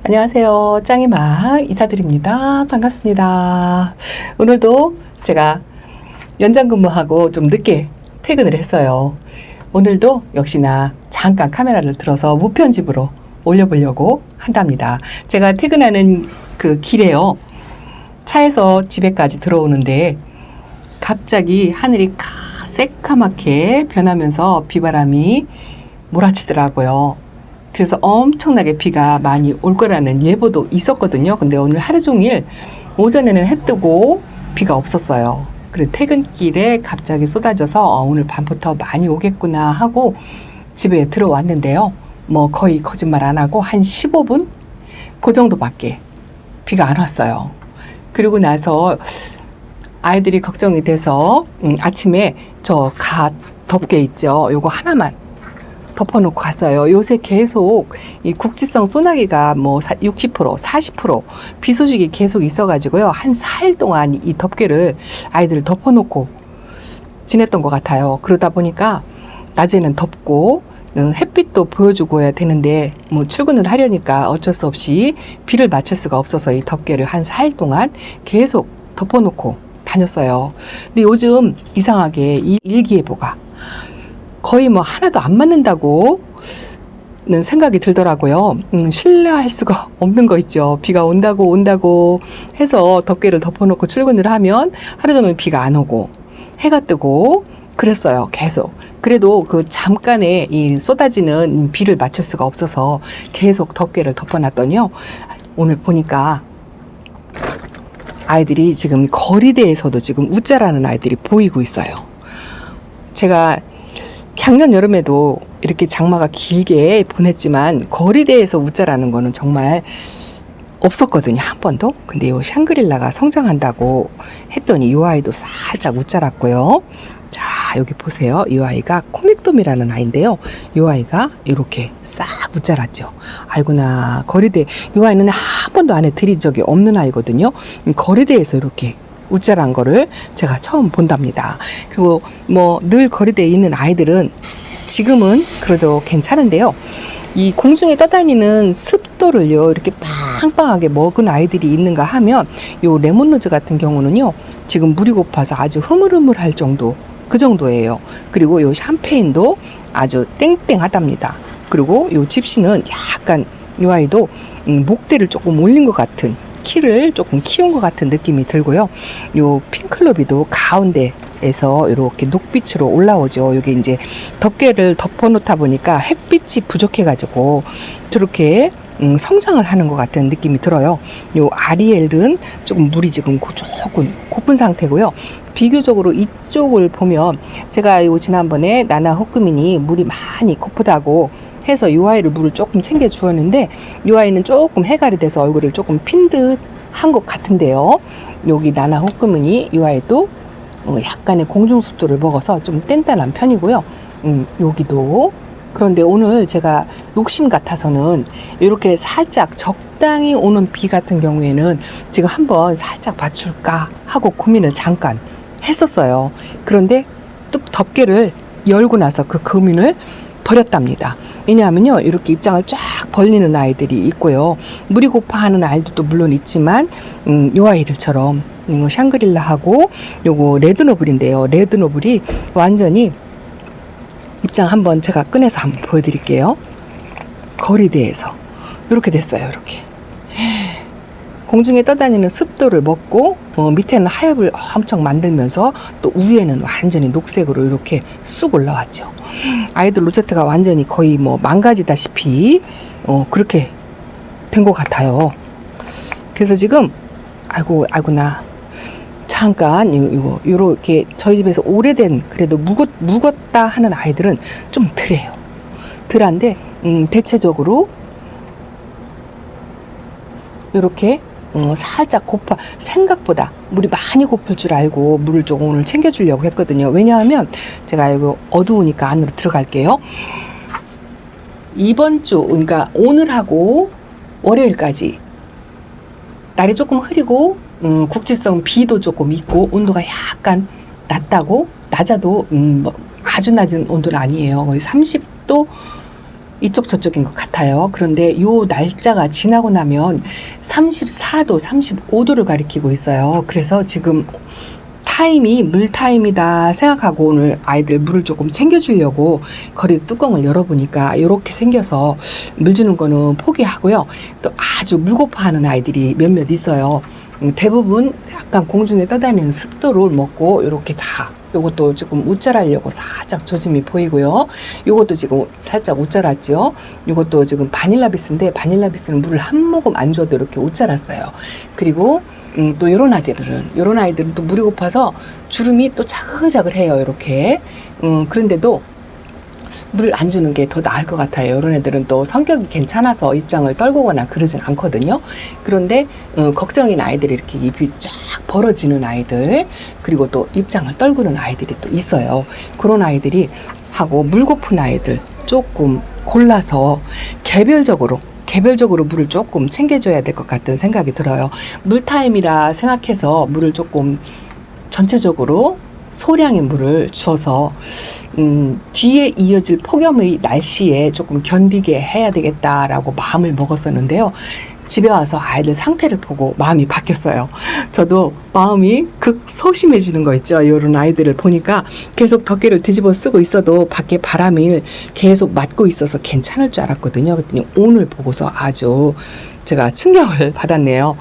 안녕하세요. 짱이마 이사드립니다. 반갑습니다. 오늘도 제가 연장 근무하고 좀 늦게 퇴근을 했어요. 오늘도 역시나 잠깐 카메라를 들어서 무편집으로 올려보려고 한답니다. 제가 퇴근하는 그 길에요. 차에서 집에까지 들어오는데 갑자기 하늘이 새까맣게 변하면서 비바람이 몰아치더라고요. 그래서 엄청나게 비가 많이 올 거라는 예보도 있었거든요. 근데 오늘 하루 종일 오전에는 해 뜨고 비가 없었어요. 그리고 퇴근길에 갑자기 쏟아져서 오늘 밤부터 많이 오겠구나 하고 집에 들어왔는데요. 뭐 거의 거짓말 안 하고 한 15분? 그 정도밖에 비가 안 왔어요. 그리고 나서 아이들이 걱정이 돼서 아침에 저 덮개 있죠. 요거 하나만 덮어놓고 갔어요. 요새 계속 이 국지성 소나기가 뭐 60%, 40%비 소식이 계속 있어가지고요. 한 4일 동안 이 덮개를 아이들 덮어놓고 지냈던 것 같아요. 그러다 보니까 낮에는 덥고 햇빛도 보여주고 해야 되는데 뭐 출근을 하려니까 어쩔 수 없이 비를 맞출 수가 없어서 이 덮개를 한 4일 동안 계속 덮어놓고 다녔어요. 근데 요즘 이상하게 이 일기예보가 거의 뭐 하나도 안 맞는다고는 생각이 들더라고요. 신뢰할 수가 없는 거 있죠. 비가 온다고 해서 덮개를 덮어놓고 출근을 하면 하루 종일 비가 안 오고 해가 뜨고 그랬어요. 계속. 그래도 그 잠깐의 이 쏟아지는 비를 맞출 수가 없어서 계속 덮개를 덮어놨더니요. 오늘 보니까 아이들이 지금 거리대에서도 지금 웃자라는 아이들이 보이고 있어요. 제가 작년 여름에도 이렇게 장마가 길게 보냈지만 거리대에서 웃자라는 거는 정말 없었거든요. 한 번도. 근데 요 샹그릴라가 성장한다고 했더니 요 아이도 살짝 웃자랐고요. 자, 여기 보세요. 이 아이가 코믹돔이라는 아이인데요. 이 아이가 이렇게 싹 웃자랐죠. 아이구나. 거리대. 이 아이는 한 번도 안에 들인 적이 없는 아이거든요. 거리대에서 이렇게 웃자란 거를 제가 처음 본답니다. 그리고 뭐 늘 거리대에 있는 아이들은 지금은 그래도 괜찮은데요. 이 공중에 떠다니는 습도를요 이렇게 빵빵하게 먹은 아이들이 있는가 하면 요 레몬로즈 같은 경우는요 지금 물이 고파서 아주 흐물흐물할 정도 그 정도예요. 그리고 요 샴페인도 아주 땡땡하답니다. 그리고 요 집시는 약간 요 아이도 목대를 조금 올린 것 같은 키를 조금 키운 것 같은 느낌이 들고요. 요 핑클로비도 가운데에서 이렇게 녹빛으로 올라오죠. 여기 이제 덮개를 덮어놓다 보니까 햇빛이 부족해가지고 저렇게 성장을 하는 것 같은 느낌이 들어요. 요 아리엘은 조금 물이 지금 조금 고픈 상태고요. 비교적으로 이쪽을 보면 제가 요 지난번에 나나 호크민이 물이 많이 고프다고 해서 이 아이를 물을 조금 챙겨 주었는데 이 아이는 조금 해갈이 돼서 얼굴을 조금 핀 듯 한 것 같은데요. 여기 나나 호크민이 이 아이도 약간의 공중습도를 먹어서 좀 뗀뗀한 편이고요. 여기도 그런데 오늘 제가 욕심 같아서는 이렇게 살짝 적당히 오는 비 같은 경우에는 지금 한번 살짝 받칠까 하고 고민을 잠깐 했었어요. 그런데 뚝 덮개를 열고 나서 그 고민을 버렸답니다. 왜냐하면요 이렇게 입장을 쫙 벌리는 아이들이 있고요. 물이 고파하는 아이들도 물론 있지만 요 아이들처럼 샹그릴라하고 요거 레드노블인데요. 레드노블이 완전히 입장 한번 제가 꺼내서 한번 보여드릴게요. 거리대에서 이렇게 됐어요. 이렇게 공중에 떠다니는 습도를 먹고 밑에는 하엽을 엄청 만들면서 또 위에는 완전히 녹색으로 이렇게 쑥 올라왔죠. 아이들 로제트가 완전히 거의 뭐 망가지다시피 그렇게 된 것 같아요. 그래서 지금 아이고나 잠깐 요렇게 저희 집에서 오래된 그래도 묵었다 하는 아이들은 좀 덜해요. 덜한데 대체적으로 요렇게 살짝 생각보다 물이 많이 고플 줄 알고 물을 조금 오늘 챙겨주려고 했거든요. 왜냐하면 제가 이거 어두우니까 안으로 들어갈게요. 이번 주, 그러니까 오늘하고 월요일까지 날이 조금 흐리고 국지성 비도 조금 있고 온도가 약간 낮다고 낮아도 뭐 아주 낮은 온도는 아니에요. 거의 30도 이쪽 저쪽인 것 같아요. 그런데 요 날짜가 지나고 나면 34도, 35도를 가리키고 있어요. 그래서 지금 타임이 물 타임이다 생각하고 오늘 아이들 물을 조금 챙겨주려고 거리 뚜껑을 열어보니까 이렇게 생겨서 물 주는 거는 포기하고요. 또 아주 물고파하는 아이들이 몇몇 있어요. 대부분 약간 공중에 떠다니는 습도를 먹고 이렇게 다 요것도 조금 웃자라려고 살짝 조짐이 보이고요. 요것도 지금 살짝 웃자랐죠. 요것도 지금 바닐라비스인데 바닐라비스는 물을 한 모금 안 줘도 이렇게 웃자랐어요. 그리고 또 요런 아이들은 또 물이 고파서 주름이 또 자글자글해요. 이렇게 그런데도 물 안 주는 게 더 나을 것 같아요. 이런 애들은 또 성격이 괜찮아서 입장을 떨구거나 그러진 않거든요. 그런데 걱정인 아이들이 이렇게 입이 쫙 벌어지는 아이들, 그리고 또 입장을 떨구는 아이들이 또 있어요. 그런 아이들이 하고 물 고픈 아이들 조금 골라서 개별적으로 물을 조금 챙겨줘야 될 것 같은 생각이 들어요. 물타임이라 생각해서 물을 조금 전체적으로 소량의 물을 주어서 뒤에 이어질 폭염의 날씨에 조금 견디게 해야 되겠다라고 마음을 먹었었는데요. 집에 와서 아이들 상태를 보고 마음이 바뀌었어요. 저도 마음이 극소심해지는 거 있죠. 이런 아이들을 보니까 계속 덮개를 뒤집어 쓰고 있어도 밖에 바람을 계속 맞고 있어서 괜찮을 줄 알았거든요. 그랬더니 오늘 보고서 아주 제가 충격을 받았네요.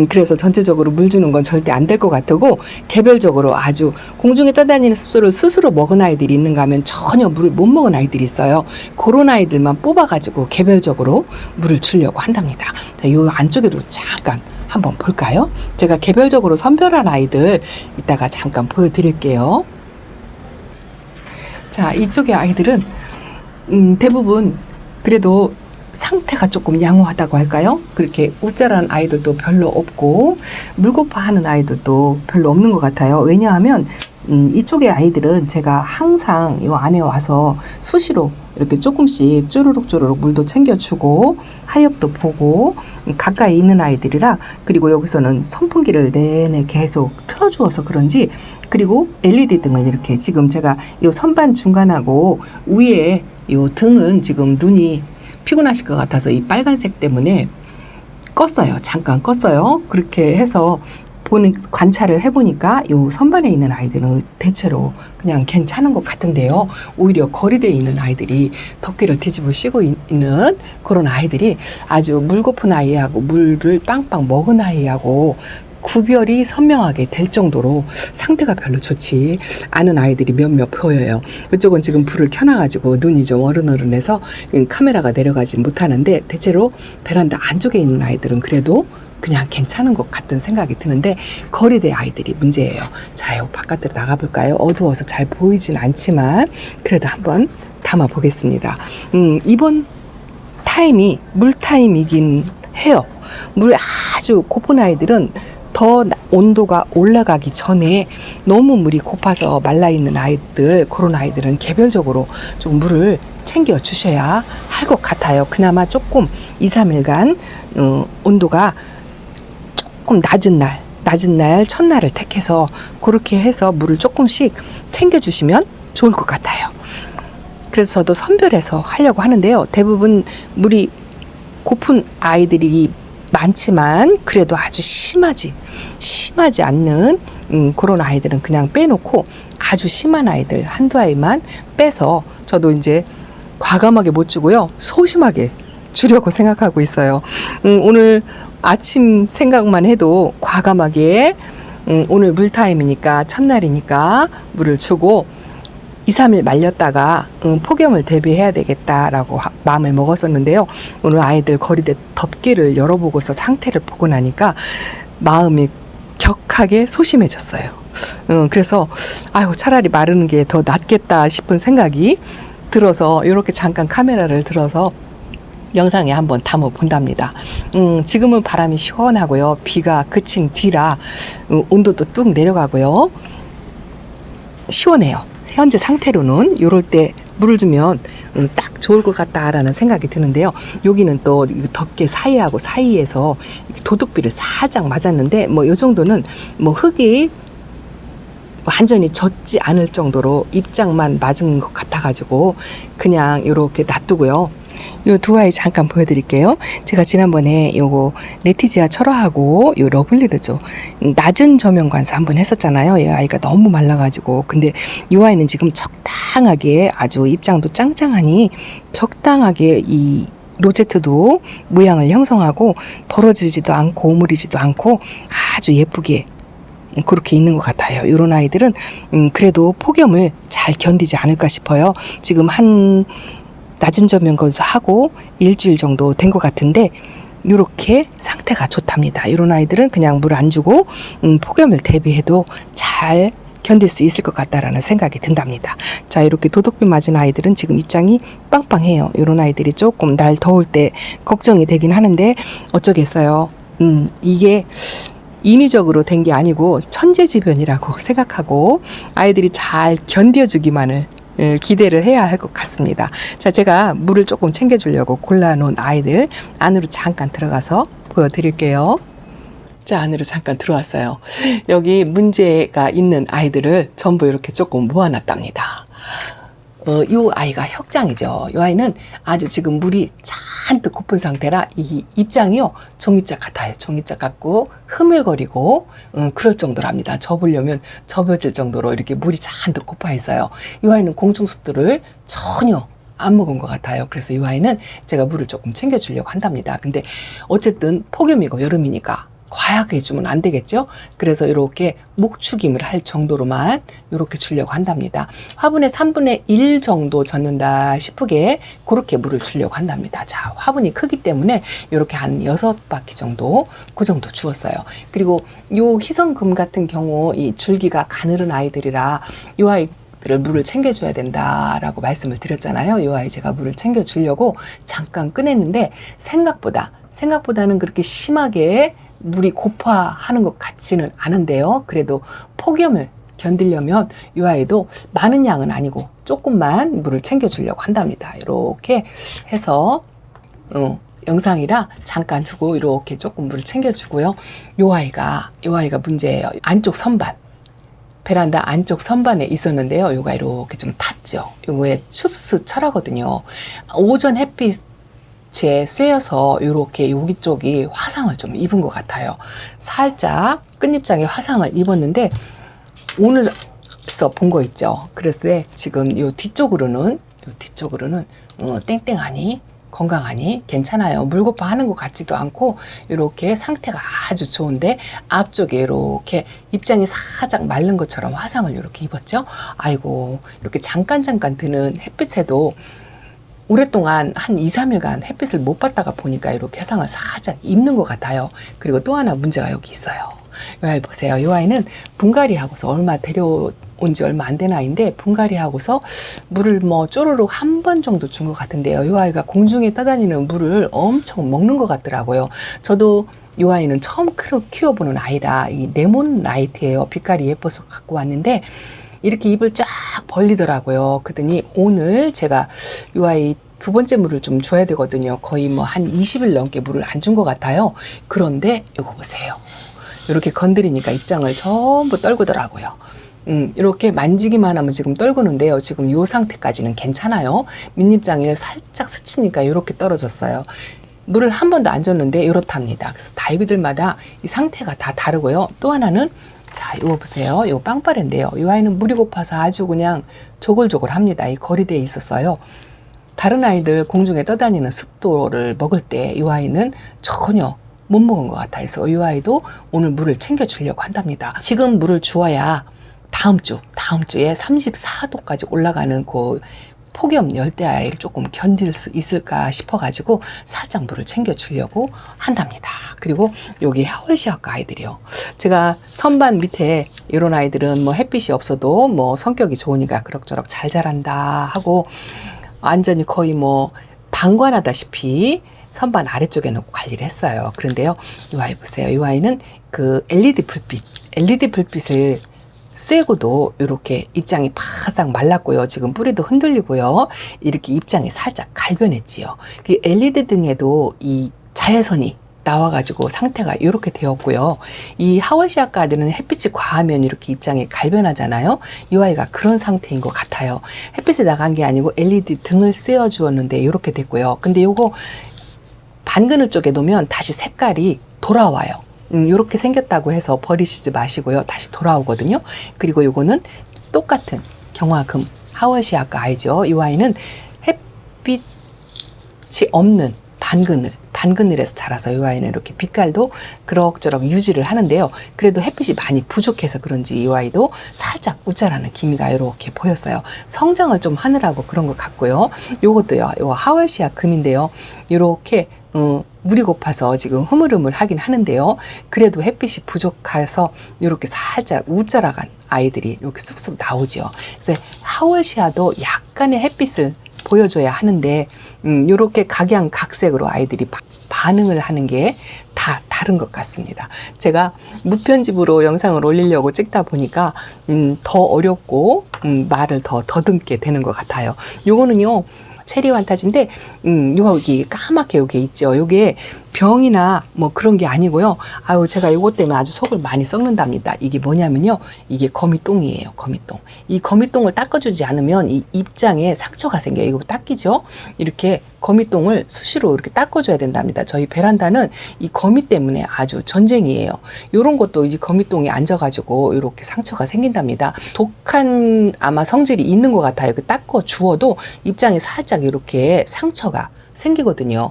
그래서 전체적으로 물 주는 건 절대 안 될 것 같고 개별적으로 아주 공중에 떠다니는 습소를 스스로 먹은 아이들이 있는가 하면 전혀 물을 못 먹은 아이들이 있어요. 그런 아이들만 뽑아가지고 개별적으로 물을 주려고 한답니다. 자, 요 안쪽에도 잠깐 한번 볼까요? 제가 개별적으로 선별한 아이들 이따가 잠깐 보여드릴게요. 자, 이쪽의 아이들은 대부분 그래도 상태가 조금 양호하다고 할까요? 그렇게 웃자란 아이들도 별로 없고 물고파하는 아이들도 별로 없는 것 같아요. 왜냐하면 이쪽의 아이들은 제가 항상 이 안에 와서 수시로 이렇게 조금씩 쪼르륵 물도 챙겨주고 하엽도 보고 가까이 있는 아이들이라, 그리고 여기서는 선풍기를 내내 계속 틀어주어서 그런지, 그리고 LED 등을 이렇게 지금 제가 이 선반 중간하고 위에 이 등은 지금 눈이 피곤하실 것 같아서 이 빨간색 때문에 껐어요. 잠깐 껐어요. 그렇게 해서 관찰을 해보니까 이 선반에 있는 아이들은 대체로 그냥 괜찮은 것 같은데요. 오히려 거리대에 있는 아이들이 덮개를 뒤집어 씌고 있는 그런 아이들이 아주 물 고픈 아이하고 물을 빵빵 먹은 아이하고 구별이 선명하게 될 정도로 상태가 별로 좋지 않은 아이들이 몇몇 보여요. 이쪽은 지금 불을 켜놔가지고 눈이 좀 어른어른해서 카메라가 내려가지 못하는데, 대체로 베란다 안쪽에 있는 아이들은 그래도 그냥 괜찮은 것 같은 생각이 드는데 거리대 아이들이 문제예요. 자, 요 바깥으로 나가볼까요? 어두워서 잘 보이진 않지만 그래도 한번 담아 보겠습니다. 이번 타임이 물 타임이긴 해요. 물이 아주 고픈 아이들은 더 온도가 올라가기 전에 너무 물이 고파서 말라있는 아이들, 그런 아이들은 개별적으로 좀 물을 챙겨 주셔야 할 것 같아요. 그나마 조금 2, 3일간 온도가 조금 낮은 날 첫날을 택해서 그렇게 해서 물을 조금씩 챙겨 주시면 좋을 것 같아요. 그래서 저도 선별해서 하려고 하는데요. 대부분 물이 고픈 아이들이 많지만 그래도 아주 심하지 않는 그런 아이들은 그냥 빼놓고 아주 심한 아이들 한두 아이만 빼서 저도 이제 과감하게 못 주고요. 소심하게 주려고 생각하고 있어요. 오늘 아침 생각만 해도 과감하게 오늘 물타임이니까 첫날이니까 물을 주고 2, 3일 말렸다가 폭염을 대비해야 되겠다라고 마음을 먹었었는데요. 오늘 아이들 거리대 덮개를 열어보고서 상태를 보고 나니까 마음이 격하게 소심해졌어요. 그래서 아유, 차라리 마르는 게 더 낫겠다 싶은 생각이 들어서 이렇게 잠깐 카메라를 들어서 영상에 한번 담아 본답니다. 지금은 바람이 시원하고요. 비가 그친 뒤라 온도도 뚝 내려가고요. 시원해요. 현재 상태로는 이럴 때 물을 주면 딱 좋을 것 같다라는 생각이 드는데요. 여기는 또 덮개 사이하고 사이에서 도둑비를 살짝 맞았는데 뭐 이 정도는 뭐 흙이 완전히 젖지 않을 정도로 입장만 맞은 것 같아가지고 그냥 이렇게 놔두고요. 요 두 아이 잠깐 보여드릴게요. 제가 지난번에 요거 레티지아 철화하고 요 러블리르죠. 낮은 조명 관사 한번 했었잖아요. 이 아이가 너무 말라가지고. 근데 이 아이는 지금 적당하게 아주 입장도 짱짱하니 적당하게 이 로제트도 모양을 형성하고 벌어지지도 않고 오므리지도 않고 아주 예쁘게 그렇게 있는 것 같아요. 이런 아이들은 그래도 폭염을 잘 견디지 않을까 싶어요. 지금 한 낮은 조명 건조하고 일주일 정도 된 것 같은데 이렇게 상태가 좋답니다. 이런 아이들은 그냥 물 안 주고 폭염을 대비해도 잘 견딜 수 있을 것 같다라는 생각이 든답니다. 자, 이렇게 도독비 맞은 아이들은 지금 입장이 빵빵해요. 이런 아이들이 조금 날 더울 때 걱정이 되긴 하는데 어쩌겠어요. 이게 인위적으로 된 게 아니고 천재지변이라고 생각하고 아이들이 잘 견뎌주기만을 기대를 해야 할 것 같습니다. 자, 제가 물을 조금 챙겨주려고 골라놓은 아이들 안으로 잠깐 들어가서 보여드릴게요. 자, 안으로 잠깐 들어왔어요. 여기 문제가 있는 아이들을 전부 이렇게 조금 모아놨답니다. 이 아이가 혁장이죠. 이 아이는 아주 지금 물이 잔뜩 고픈 상태라 이 입장이요 종이짝 같아요. 종이짝 같고 흐물거리고 그럴 정도랍니다. 접으려면 접어질 정도로 이렇게 물이 잔뜩 고파 있어요. 이 아이는 공충수들을 전혀 안 먹은 것 같아요. 그래서 이 아이는 제가 물을 조금 챙겨주려고 한답니다. 근데 어쨌든 폭염이고 여름이니까 과하게 주면 안 되겠죠. 그래서 이렇게 목축임을 할 정도로만 이렇게 주려고 한답니다. 화분에 3분의 1 정도 젓는다 싶게 그렇게 물을 주려고 한답니다. 자, 화분이 크기 때문에 이렇게 한 6바퀴 정도 그 정도 주었어요. 그리고 요 희성금 같은 경우 이 줄기가 가늘은 아이들이라 이 아이들을 물을 챙겨줘야 된다라고 말씀을 드렸잖아요. 이 아이 제가 물을 챙겨주려고 잠깐 꺼냈는데 생각보다는 그렇게 심하게 물이 고파하는 것 같지는 않은데요. 그래도 폭염을 견디려면 이 아이도 많은 양은 아니고 조금만 물을 챙겨주려고 한답니다. 이렇게 해서 영상이라 잠깐 두고 이렇게 조금 물을 챙겨주고요. 이 아이가 문제예요. 안쪽 선반. 베란다 안쪽 선반에 있었는데요. 요가 이렇게 좀 탔죠. 요거에 춥스 철하거든요. 오전 햇빛 제 쐬여서 이렇게 여기 쪽이 화상을 좀 입은 것 같아요. 살짝 끝잎장에 화상을 입었는데 오늘서 본 거 있죠. 그래서 지금 요 뒤쪽으로는 땡땡하니 건강하니 괜찮아요. 물고파 하는 것 같지도 않고 이렇게 상태가 아주 좋은데 앞쪽에 이렇게 입장이 살짝 마른 것처럼 화상을 이렇게 입었죠. 아이고, 이렇게 잠깐 드는 햇빛에도 오랫동안 한 2, 3일간 햇빛을 못 받다가 보니까 이렇게 해상을 살짝 입는 것 같아요. 그리고 또 하나 문제가 여기 있어요. 이 아이 보세요. 이 아이는 분갈이 하고서 데려온 지 얼마 안 된 아이인데 분갈이 하고서 물을 쪼르륵 한 번 정도 준 것 같은데요. 이 아이가 공중에 떠다니는 물을 엄청 먹는 것 같더라고요. 저도 이 아이는 처음 키워보는 아이라 이 레몬 라이트예요. 빛깔이 예뻐서 갖고 왔는데 이렇게 입을 쫙 벌리더라고요. 그러더니 오늘 제가 이 아이 두 번째 물을 좀 줘야 되거든요. 거의 한 20일 넘게 물을 안 준 것 같아요. 그런데 이거 보세요. 이렇게 건드리니까 입장을 전부 떨구더라고요. 이렇게 만지기만 하면 지금 떨구는데요. 지금 이 상태까지는 괜찮아요. 밑입장에 살짝 스치니까 이렇게 떨어졌어요. 물을 한 번도 안 줬는데 이렇답니다. 그래서 다육이들마다 이 상태가 다 다르고요. 또 하나는 자, 이거 보세요. 이거 빵빠레인데요. 이 아이는 물이 고파서 아주 그냥 조글조글 합니다. 이 거리대에 있었어요. 다른 아이들 공중에 떠다니는 습도를 먹을 때 이 아이는 전혀 못 먹은 것 같아요. 그래서 이 아이도 오늘 물을 챙겨주려고 한답니다. 지금 물을 주어야 다음 주에 34도까지 올라가는 그 폭염 열대야를 조금 견딜 수 있을까 싶어가지고 살짝 물을 챙겨주려고 한답니다. 그리고 여기 하월시아과 아이들이요. 제가 선반 밑에 이런 아이들은 햇빛이 없어도 성격이 좋으니까 그럭저럭 잘 자란다 하고 완전히 거의 방관하다시피 선반 아래쪽에 놓고 관리를 했어요. 그런데요, 이 아이 보세요. 이 아이는 그 LED 불빛을 쐬고도 이렇게 입장이 바싹 말랐고요. 지금 뿌리도 흔들리고요. 이렇게 입장이 살짝 갈변했지요. 그 LED 등에도 이 자외선이 나와가지고 상태가 이렇게 되었고요. 이 하월시아카 아이들은 햇빛이 과하면 이렇게 입장이 갈변하잖아요. 이 아이가 그런 상태인 것 같아요. 햇빛이 나간 게 아니고 LED 등을 씌워 주었는데 이렇게 됐고요. 근데 요거 반그늘 쪽에 놓으면 다시 색깔이 돌아와요. 이렇게 생겼다고 해서 버리시지 마시고요. 다시 돌아오거든요. 그리고 요거는 똑같은 경화금 하월시아카 아이죠. 이 아이는 햇빛이 없는 반그늘에서 자라서 이 아이는 이렇게 빛깔도 그럭저럭 유지를 하는데요. 그래도 햇빛이 많이 부족해서 그런지 이 아이도 살짝 우짜라는 기미가 이렇게 보였어요. 성장을 좀 하느라고 그런 것 같고요. 요것도요. 요 하월시아 금인데요. 이렇게 물이 고파서 지금 흐물흐물 하긴 하는데요. 그래도 햇빛이 부족해서 이렇게 살짝 우짜라간 아이들이 이렇게 쑥쑥 나오죠. 그래서 하월시아도 약간의 햇빛을 보여줘야 하는데 이렇게 각양각색으로 아이들이 반응을 하는 게 다 다른 것 같습니다. 제가 무편집으로 영상을 올리려고 찍다 보니까 더 어렵고 말을 더 더듬게 되는 것 같아요. 요거는요 체리 완타지인데 여기 까맣게 여기 있죠. 요게 병이나 뭐 그런 게 아니고요. 아유 제가 요것 때문에 아주 속을 많이 썩는답니다. 이게 뭐냐면요. 이게 거미똥이에요. 거미똥. 이 거미똥을 닦아주지 않으면 이 입장에 상처가 생겨요. 이거 닦이죠? 이렇게 거미똥을 수시로 이렇게 닦아줘야 된답니다. 저희 베란다는 이 거미 때문에 아주 전쟁이에요. 요런 것도 이 거미똥이 앉아가지고 이렇게 상처가 생긴답니다. 독한 아마 성질이 있는 것 같아요. 그 닦아 주어도 입장에 살짝 이렇게 상처가 생기거든요.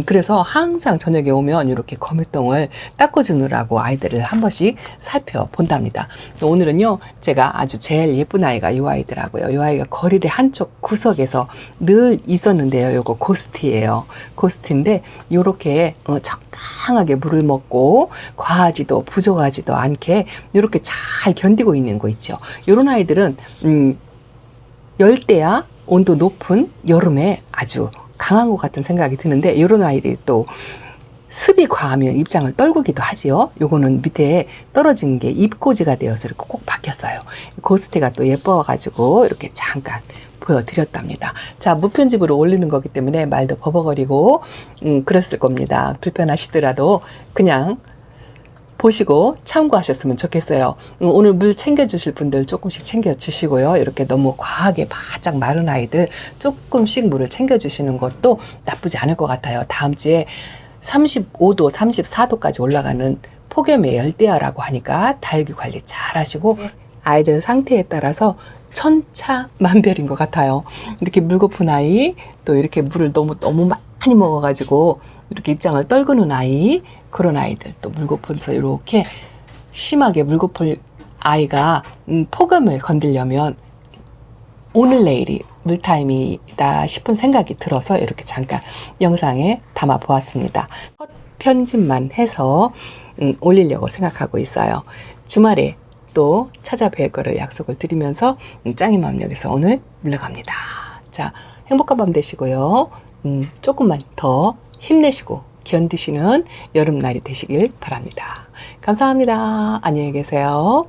그래서 항상 저녁에 오면 이렇게 거미똥을 닦아주느라고 아이들을 한 번씩 살펴본답니다. 오늘은요, 제가 아주 제일 예쁜 아이가 이 아이더라고요. 이 아이가 거리대 한쪽 구석에서 늘 있었는데요. 요거 고스트예요. 고스트인데 이렇게 적당하게 물을 먹고 과하지도 부족하지도 않게 이렇게 잘 견디고 있는 거 있죠. 이런 아이들은 열대야 온도 높은 여름에 아주 강한 것 같은 생각이 드는데 이런 아이들이 또 습이 과하면 입장을 떨구기도 하지요. 요거는 밑에 떨어진 게 잎꽂이가 되어서 이렇게 꼭 박혔어요. 고스테가 또 예뻐가지고 이렇게 잠깐 보여드렸답니다. 자, 무편집으로 올리는 거기 때문에 말도 버벅거리고 그랬을 겁니다. 불편하시더라도 그냥 보시고 참고하셨으면 좋겠어요. 오늘 물 챙겨주실 분들 조금씩 챙겨주시고요. 이렇게 너무 과하게 바짝 마른 아이들 조금씩 물을 챙겨주시는 것도 나쁘지 않을 것 같아요. 다음 주에 35도, 34도까지 올라가는 폭염의 열대야라고 하니까 다육이 관리 잘 하시고 아이들 상태에 따라서 천차만별인 것 같아요. 이렇게 물 고픈 아이, 또 이렇게 물을 너무 많이 먹어가지고 이렇게 입장을 떨구는 아이, 그런 아이들, 또 물고픈서 이렇게 심하게 물고픈 아이가 폭염을 건드려면 오늘 내일이 물타임이다 싶은 생각이 들어서 이렇게 잠깐 영상에 담아 보았습니다. 첫 편집만 해서 올리려고 생각하고 있어요. 주말에 또 찾아뵐 거를 약속을 드리면서 짱이맘역에서 오늘 물러갑니다. 자, 행복한 밤 되시고요. 조금만 더 힘내시고 견디시는 여름날이 되시길 바랍니다. 감사합니다. 안녕히 계세요.